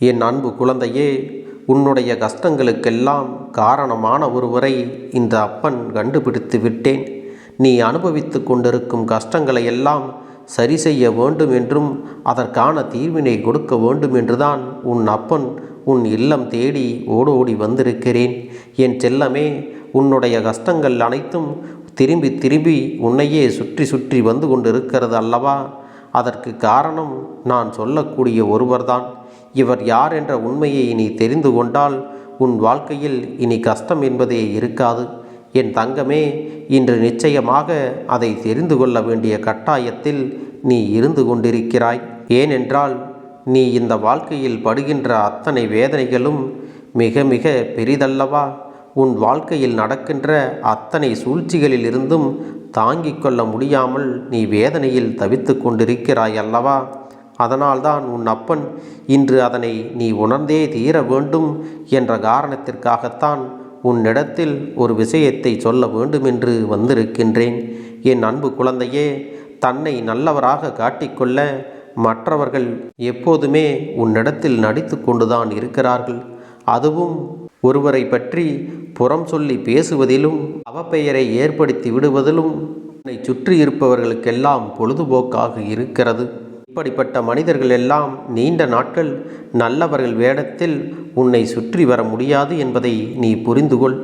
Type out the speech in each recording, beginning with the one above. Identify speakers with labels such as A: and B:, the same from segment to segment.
A: என் அன்பு குழந்தையே, உன்னுடைய கஷ்டங்களுக்கெல்லாம் காரணமான ஒருவரை இந்த அப்பன் கண்டுபிடித்து விட்டேன். நீ அனுபவித்து கொண்டிருக்கும் கஷ்டங்களை எல்லாம் சரி செய்ய வேண்டும் என்றும் அதற்கான தீர்வினை கொடுக்க வேண்டும் என்றுதான் உன் அப்பன் உன் இல்லம் தேடி ஓடோடி வந்திருக்கிறேன். என் செல்லமே, உன்னுடைய கஷ்டங்கள் அனைத்தும் திரும்பி திரும்பி உன்னையே சுற்றி சுற்றி வந்து கொண்டிருக்கிறது அல்லவா? அதற்கு காரணம் நான் சொல்லக்கூடிய ஒருவர்தான். இவர் யார் என்ற உண்மையை நீ தெரிந்து கொண்டால் உன் வாழ்க்கையில் இனி கஷ்டம் என்பதே இருக்காது. என் தங்கமே, இன்று நிச்சயமாக அதை தெரிந்து கொள்ள வேண்டிய கட்டாயத்தில் நீ இருந்து கொண்டிருக்கிறாய். ஏனென்றால் நீ இந்த வாழ்க்கையில் படுகின்ற அத்தனை வேதனைகளும் மிக மிக பெரிதல்லவா? உன் வாழ்க்கையில் நடக்கின்ற அத்தனை சூழ்ச்சிகளில் இருந்தும் தாங்கிக் கொள்ள முடியாமல் நீ வேதனையில் தவித்து கொண்டிருக்கிறாய் அல்லவா? அதனால்தான் உன் அப்பன் இன்று அதனை நீ உணர்ந்தே தீர வேண்டும் என்ற காரணத்திற்காகத்தான் உன்னிடத்தில் ஒரு விஷயத்தை சொல்ல வேண்டும் என்று வந்திருக்கின்றேன். என் அன்பு குழந்தையே, தன்னை நல்லவராக காட்டிக்கொள்ள மற்றவர்கள் எப்போதுமே உன்னிடத்தில் நடித்து கொண்டுதான் இருக்கிறார்கள். அதுவும் ஒருவரை பற்றி புறம் சொல்லி பேசுவதிலும் அவப்பெயரை ஏற்படுத்தி விடுவதிலும் உன்னை சுற்றி இருப்பவர்களுக்கெல்லாம் பொழுதுபோக்காக இருக்கிறது. இப்படிப்பட்ட மனிதர்கள் எல்லாம் நீண்ட நாட்கள் நல்லவர்கள் வேடத்தில் உன்னை சுற்றி வர முடியாது என்பதை நீ புரிந்து கொள்.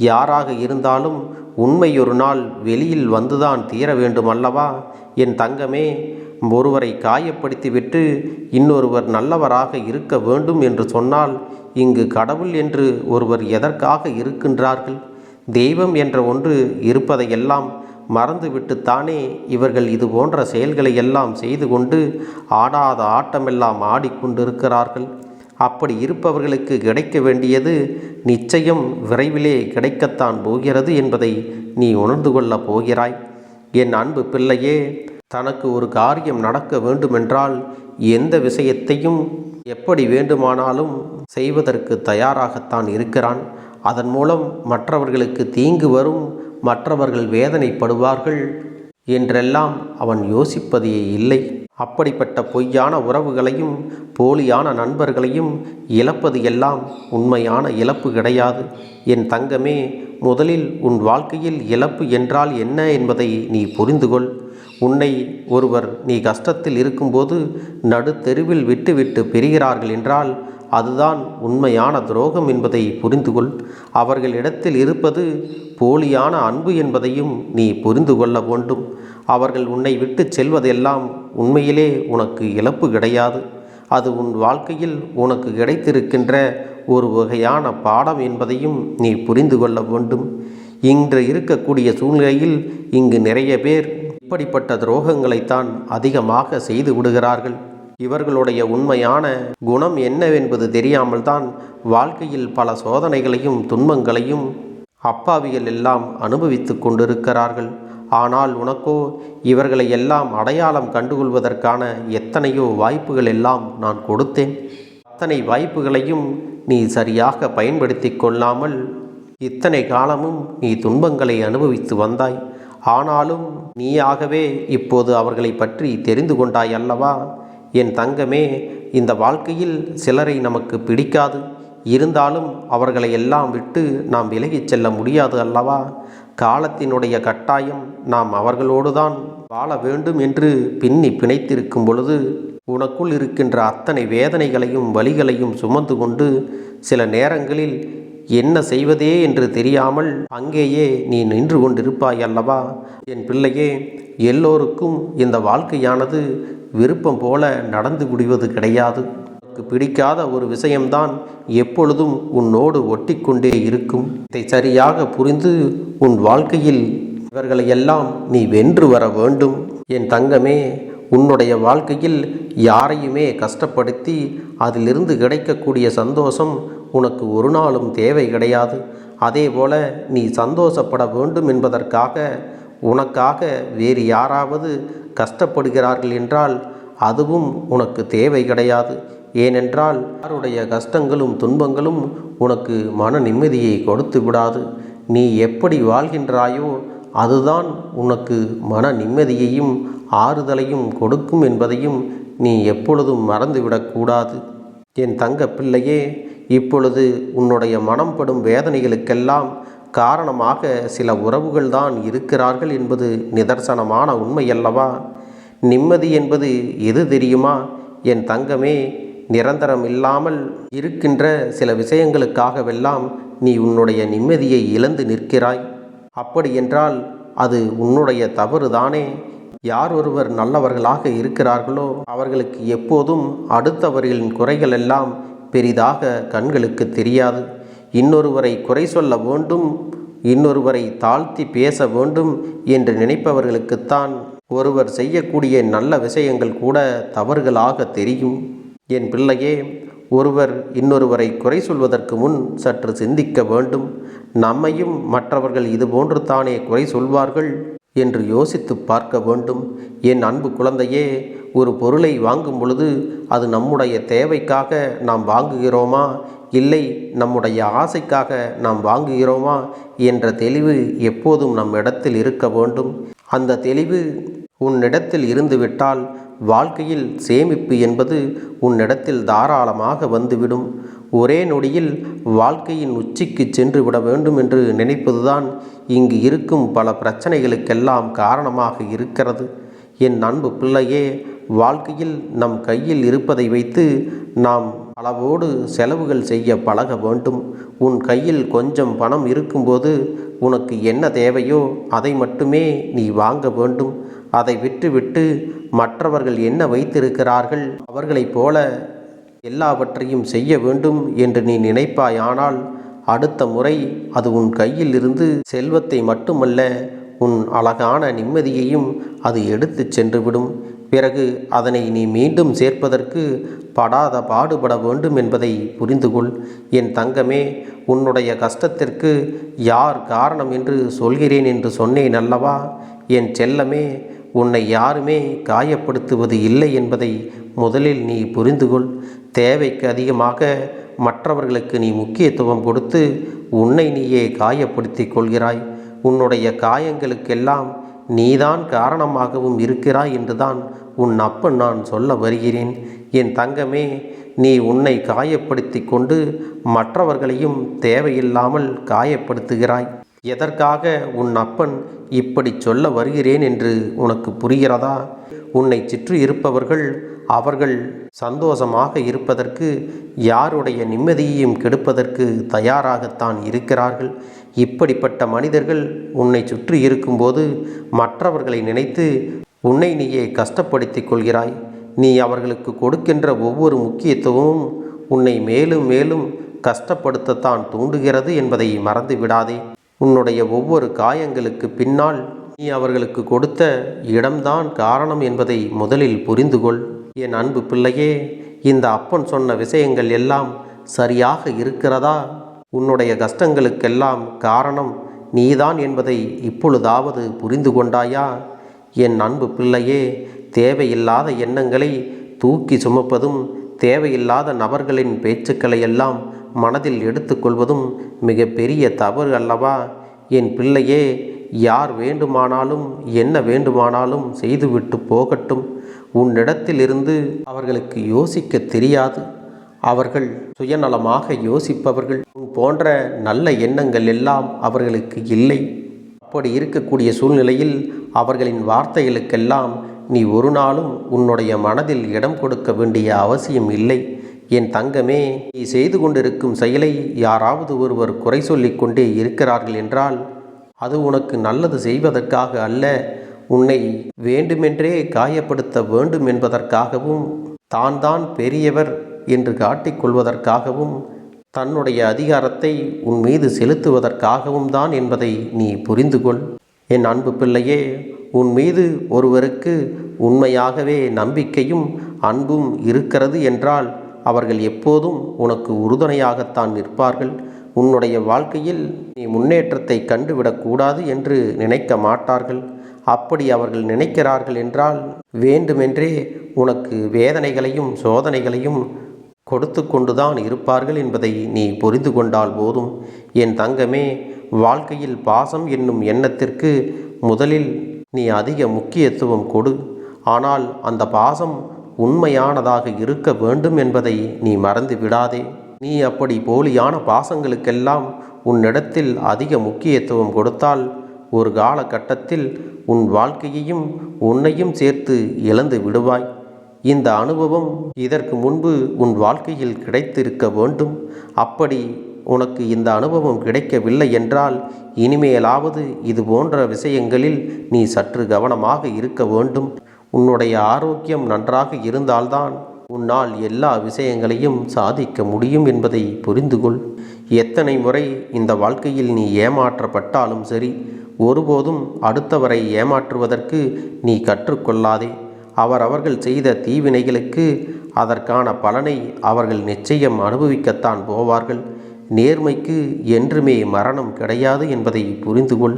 A: யாராக இருந்தாலும் உண்மை ஒரு நாள் வெளியில் வந்துதான் தீர வேண்டும் அல்லவா? என் தங்கமே, ஒருவரை காயப்படுத்திவிட்டு இன்னொருவர் நல்லவராக இருக்க வேண்டும் என்று சொன்னால் இங்கு கடவுள் என்று ஒருவர் எதற்காக இருக்கின்றார்கள்? தெய்வம் என்ற ஒன்று இருப்பதையெல்லாம் மறந்துவிட்டுத்தானே இவர்கள் இது போன்ற செயல்களை எல்லாம் செய்து கொண்டு ஆடாத ஆட்டமெல்லாம் ஆடிக்கொண்டிருக்கிறார்கள். அப்படி இருப்பவர்களுக்கு கிடைக்க வேண்டியது நிச்சயம் விரைவிலே கிடைக்கத்தான் போகிறது என்பதை நீ உணர்ந்து கொள்ளப் போகிறாய். என் அன்பு பிள்ளையே, தனக்கு ஒரு காரியம் நடக்க வேண்டுமென்றால் எந்த விஷயத்தையும் எப்படி வேண்டுமானாலும் செய்வதற்கு தயாராகத்தான் இருக்கிறான். அதன் மூலம் மற்றவர்களுக்கு தீங்கு வரும், மற்றவர்கள் வேதனைப்படுவார்கள் என்றெல்லாம் அவன் யோசிப்பதே இல்லை. அப்படிப்பட்ட பொய்யான உறவுகளையும் போலியான நண்பர்களையும் இழப்பது எல்லாம் உண்மையான இழப்பு கிடையாது. என் தங்கமே, முதலில் உன் வாழ்க்கையில் இழப்பு என்றால் என்ன என்பதை நீ புரிந்து கொள். உன்னை ஒருவர் நீ கஷ்டத்தில் இருக்கும்போது நடுத்தெருவில் விட்டுவிட்டு பிரிகிறார்கள் என்றால் அதுதான் உண்மையான துரோகம் என்பதை புரிந்து கொள். அவர்களிடத்தில் இருப்பது போலியான அன்பு என்பதையும் நீ புரிந்து கொள்ள வேண்டும். அவர்கள் உன்னை விட்டு செல்வதெல்லாம் உண்மையிலே உனக்கு இழப்பு கிடையாது. அது உன் வாழ்க்கையில் உனக்கு கிடைத்திருக்கின்ற ஒரு வகையான பாடம் என்பதையும் நீ புரிந்து கொள்ள வேண்டும். இன்று இருக்கக்கூடிய சூழ்நிலையில் இங்கு நிறைய பேர் இப்படிப்பட்ட துரோகங்களைத்தான் அதிகமாக செய்து விடுகிறார்கள். இவர்களுடைய உண்மையான குணம் என்னவென்பது தெரியாமல் தான் வாழ்க்கையில் பல சோதனைகளையும் துன்பங்களையும் அப்பாவிகள் எல்லாம் அனுபவித்து கொண்டிருக்கிறார்கள். ஆனால் உனக்கோ இவர்களை எல்லாம் அடையாளம் கண்டுகொள்வதற்கான எத்தனையோ வாய்ப்புகள் எல்லாம் நான் கொடுத்தேன். அத்தனை வாய்ப்புகளையும் நீ சரியாக பயன்படுத்தி கொள்ளாமல் இத்தனை காலமும் நீ துன்பங்களை அனுபவித்து வந்தாய். ஆனாலும் நீயாகவே இப்போது அவர்களை பற்றி தெரிந்து கொண்டாய் அல்லவா? என் தங்கமே, இந்த வாழ்க்கையில் சிலரை நமக்கு பிடிக்காது. இருந்தாலும் அவர்களை எல்லாம் விட்டு நாம் விலகிச் செல்ல முடியாது அல்லவா? காலத்தினுடைய கட்டாயம் நாம் அவர்களோடு தான் வாழ வேண்டும் என்று பின்னி பிணைத்திருக்கும் பொழுது உனக்குள் இருக்கின்ற அத்தனை வேதனைகளையும் வலிகளையும் சுமந்து கொண்டு சில நேரங்களில் என்ன செய்வதே என்று தெரியாமல் அங்கேயே நீ நின்று கொண்டிருப்பாய் அல்லவா? என் பிள்ளையே, எல்லோருக்கும் இந்த வாழ்க்கையானது விருப்பம் போல நடந்து முடிவது கிடையாது. உனக்கு பிடிக்காத ஒரு விஷயம்தான் எப்பொழுதும் உன்னோடு ஒட்டி கொண்டே இருக்கும். இதை சரியாக புரிந்து உன் வாழ்க்கையில் இவர்களையெல்லாம் நீ வென்று வர வேண்டும். என் தங்கமே, உன்னுடைய வாழ்க்கையில் யாரையுமே கஷ்டப்படுத்தி அதிலிருந்து கிடைக்கக்கூடிய சந்தோஷம் உனக்கு ஒரு நாளும் தேவை கிடையாது. அதேபோல நீ சந்தோஷப்பட வேண்டும் என்பதற்காக உனக்காக வேறு யாராவது கஷ்டப்படுகிறார்கள் என்றால் அதுவும் உனக்கு தேவை கிடையாது. ஏனென்றால் யாருடைய கஷ்டங்களும் துன்பங்களும் உனக்கு மன நிம்மதியை கொடுத்து விடாது. நீ எப்படி வாழ்கின்றாயோ அதுதான் உனக்கு மன நிம்மதியையும் ஆறுதலையும் கொடுக்கும் என்பதையும் நீ எப்பொழுதும் மறந்துவிடக்கூடாது. என் தங்க பிள்ளையே, இப்பொழுது உன்னுடைய மனம் படும் வேதனைகளுக்கெல்லாம் காரணமாக சில உறவுகள்தான் இருக்கிறார்கள் என்பது நிதர்சனமான உண்மையல்லவா? நிம்மதி என்பது எது தெரியுமா என் தங்கமே? நிரந்தரம் இல்லாமல் இருக்கின்ற சில விஷயங்களுக்காகவெல்லாம் நீ உன்னுடைய நிம்மதியை இழந்து நிற்கிறாய். அப்படியென்றால் அது உன்னுடைய தவறுதானே? யார் ஒருவர் நல்லவர்களாக இருக்கிறார்களோ அவர்களுக்கு எப்போதும் அடுத்தவர்களின் குறைகள் எல்லாம் பெரிதாக கண்களுக்கு தெரியாது. இன்னொருவரை குறை சொல்ல வேண்டும், இன்னொருவரை தாழ்த்தி பேச வேண்டும் என்று நினைப்பவர்களுக்குத்தான் ஒருவர் செய்யக்கூடிய நல்ல விஷயங்கள் கூட தவறுகளாக தெரியும். என் பிள்ளையே, ஒருவர் இன்னொருவரை குறை சொல்வதற்கு முன் சற்று சிந்திக்க வேண்டும். நம்மையும் மற்றவர்கள் இதுபோன்று தானே குறை சொல்வார்கள் என்று யோசித்து பார்க்க வேண்டும். என் அன்பு குழந்தையே, ஒரு பொருளை வாங்கும் பொழுது அது நம்முடைய தேவைக்காக நாம் வாங்குகிறோமா, இல்லை நம்முடைய ஆசைக்காக நாம் வாங்குகிறோமா என்ற தெளிவு எப்போதும் நம் இடத்தில் இருக்க வேண்டும். அந்த தெளிவு உன்னிடத்தில் இருந்துவிட்டால் வாழ்க்கையில் சேமிப்பு என்பது உன்னிடத்தில் தாராளமாக வந்துவிடும். ஒரே நொடியில் வாழ்க்கையின் உச்சிக்கு சென்று விட வேண்டும் என்று நினைப்பதுதான் இங்கு இருக்கும் பல பிரச்சனைகளுக்கெல்லாம் காரணமாக இருக்கிறது. என் அன்பு பிள்ளையே, வாழ்க்கையில் நம் கையில் இருப்பதை வைத்து நாம் அளவோடு செலவுகள் செய்ய பழக வேண்டும். உன் கையில் கொஞ்சம் பணம் இருக்கும்போது உனக்கு என்ன தேவையோ அதை மட்டுமே நீ வாங்க வேண்டும். அதை விட்டுவிட்டு மற்றவர்கள் என்ன வைத்திருக்கிறார்கள் அவர்களைப் போல எல்லாவற்றையும் செய்ய வேண்டும் என்று நீ நினைப்பாயானால் அடுத்த முறை அது உன் கையில் இருந்து செல்வத்தை மட்டுமல்ல, உன் அழகான நிம்மதியையும் அது எடுத்து சென்றுவிடும். பிறகு அதனை நீ மீண்டும் சேர்ப்பதற்கு படாத பாடுபட வேண்டும் என்பதை புரிந்துகொள். என் தங்கமே, உன்னுடைய கஷ்டத்திற்கு யார் காரணம் என்று சொல்கிறேன் என்று சொன்னேன் அல்லவா? என் செல்லமே, உன்னை யாருமே காயப்படுத்துவது இல்லை என்பதை முதலில் நீ புரிந்துகொள். தேவைக்கு அதிகமாக மற்றவர்களுக்கு நீ முக்கியத்துவம் கொடுத்து உன்னை நீயே காயப்படுத்தி கொள்கிறாய். உன்னுடைய காயங்களுக்கெல்லாம் நீதான் காரணமாகவும் இருக்கிறாய் என்றுதான் உன் அப்பன் நான் சொல்ல வருகிறேன். என் தங்கமே, நீ உன்னை காயப்படுத்தி கொண்டு மற்றவர்களையும் தேவையில்லாமல் காயப்படுத்துகிறாய். எதற்காக உன் அப்பன் இப்படி சொல்ல வருகிறேன் என்று உனக்கு புரிகிறதா? உன்னை சுற்றி இருப்பவர்கள் அவர்கள் சந்தோஷமாக இருப்பதற்கு, யாருடைய நிம்மதியையும் கெடுப்பதற்கு தயாராகத்தான் இருக்கிறார்கள். இப்படிப்பட்ட மனிதர்கள் உன்னை சுற்றி இருக்கும்போது மற்றவர்களை நினைத்து உன்னை நீயே கஷ்டப்படுத்தி கொள்கிறாய். நீ அவர்களுக்கு கொடுக்கின்ற ஒவ்வொரு முக்கியத்துவமும் உன்னை மேலும் மேலும் கஷ்டப்படுத்தத்தான் தூண்டுகிறது என்பதை மறந்து விடாதே. உன்னுடைய ஒவ்வொரு காயங்களுக்கு பின்னால் நீ அவர்களுக்கு கொடுத்த இடம்தான் காரணம் என்பதை முதலில் புரிந்துகொள். என் அன்பு பிள்ளையே, இந்த அப்பன் சொன்ன விஷயங்கள் எல்லாம் சரியாக இருக்கிறதா? உன்னுடைய கஷ்டங்களுக்கெல்லாம் காரணம் நீதான் என்பதை இப்பொழுதாவது புரிந்து கொண்டாயா? என் அன்பு பிள்ளையே, தேவையில்லாத எண்ணங்களை தூக்கி சுமப்பதும் தேவையில்லாத நபர்களின் பேச்சுக்களை எல்லாம் மனதில் எடுத்துக்கொள்வதும் மிக பெரிய தவறு அல்லவா? என் பிள்ளையே, யார் வேண்டுமானாலும் என்ன வேண்டுமானாலும் செய்துவிட்டு போகட்டும். உன்னிடத்திலிருந்து அவர்களுக்கு யோசிக்க தெரியாது. அவர்கள் சுயநலமாக யோசிப்பவர்கள். உன் போன்ற நல்ல எண்ணங்கள் எல்லாம் அவர்களுக்கு இல்லை. அப்படி இருக்கக்கூடிய சூழ்நிலையில் அவர்களின் வார்த்தைகளுக்கெல்லாம் நீ ஒரு நாளும் உன்னுடைய மனதில் இடம் கொடுக்க வேண்டிய அவசியம் இல்லை. என் தங்கமே, நீ செய்து கொண்டிருக்கும் செயலை யாராவது ஒருவர் குறை சொல்லிக் கொண்டே இருக்கிறார்கள் என்றால் அது உனக்கு நல்லது செய்வதற்காக அல்ல, உன்னை வேண்டுமென்றே காயப்படுத்த வேண்டும் என்பதற்காகவும், தான் பெரியவர் என்று காட்டிக்கொள்வதற்காகவும், தன்னுடைய அதிகாரத்தை உன் மீது செலுத்துவதற்காகவும் தான் என்பதை நீ புரிந்துகொள். என் அன்பு பிள்ளையே, உன் மீது ஒருவருக்கு உண்மையாகவே நம்பிக்கையும் அன்பும் இருக்கிறது என்றால் அவர்கள் எப்போதும் உனக்கு உறுதுணையாகத்தான் நிற்பார்கள். உன்னுடைய வாழ்க்கையில் நீ முன்னேற்றத்தை கண்டுவிடக்கூடாது என்று நினைக்க மாட்டார்கள். அப்படி அவர்கள் நினைக்கிறார்கள் என்றால் வேண்டுமென்றே உனக்கு வேதனைகளையும் சோதனைகளையும் கொடுத்து கொண்டுதான் இருப்பார்கள் என்பதை நீ புரிந்து கொண்டால் போதும். என் தங்கமே, வாழ்க்கையில் பாசம் என்னும் எண்ணத்திற்கு முதலில் நீ அதிக முக்கியத்துவம் கொடு. ஆனால் அந்த பாசம் உண்மையானதாக இருக்க வேண்டும் என்பதை நீ மறந்து விடாதே. நீ அப்படி போலியான பாசங்களுக்கெல்லாம் உன்னிடத்தில் அதிக முக்கியத்துவம் கொடுத்தால் ஒரு காலகட்டத்தில் உன் வாழ்க்கையையும் உன்னையும் சேர்த்து இழந்து விடுவாய். இந்த அனுபவம் இதற்கு முன்பு உன் வாழ்க்கையில் கிடைத்திருக்க வேண்டும். அப்படி உனக்கு இந்த அனுபவம் கிடைக்கவில்லை என்றால் இனிமேலாவது இது போன்ற விஷயங்களில் நீ சற்று கவனமாக இருக்க வேண்டும். உன்னுடைய ஆரோக்கியம் நன்றாக இருந்தால்தான் உன்னால் எல்லா விஷயங்களையும் சாதிக்க முடியும் என்பதை புரிந்துகொள். எத்தனை முறை இந்த வாழ்க்கையில் நீ ஏமாற்றப்பட்டாலும் சரி, ஒருபோதும் அடுத்தவரை ஏமாற்றுவதற்கு நீ கற்றுக்கொள்ளாதே. அவர்கள் செய்த தீவினைகளுக்கு அதற்கான பலனை அவர்கள் நிச்சயம் அனுபவிக்கத்தான் போவார்கள். நேர்மைக்கு என்றுமே மரணம் கிடையாது என்பதை புரிந்துகொள்.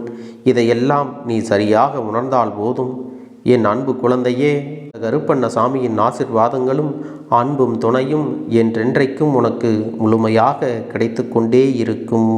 A: இதையெல்லாம் நீ சரியாக உணர்ந்தால் போதும். என் அன்பு குழந்தையே, கருப்பண்ணசாமியின் ஆசிர்வாதங்களும் அன்பும் துணையும் என்றென்றைக்கும் உனக்கு முழுமையாக கிடைத்து கொண்டே இருக்கும்.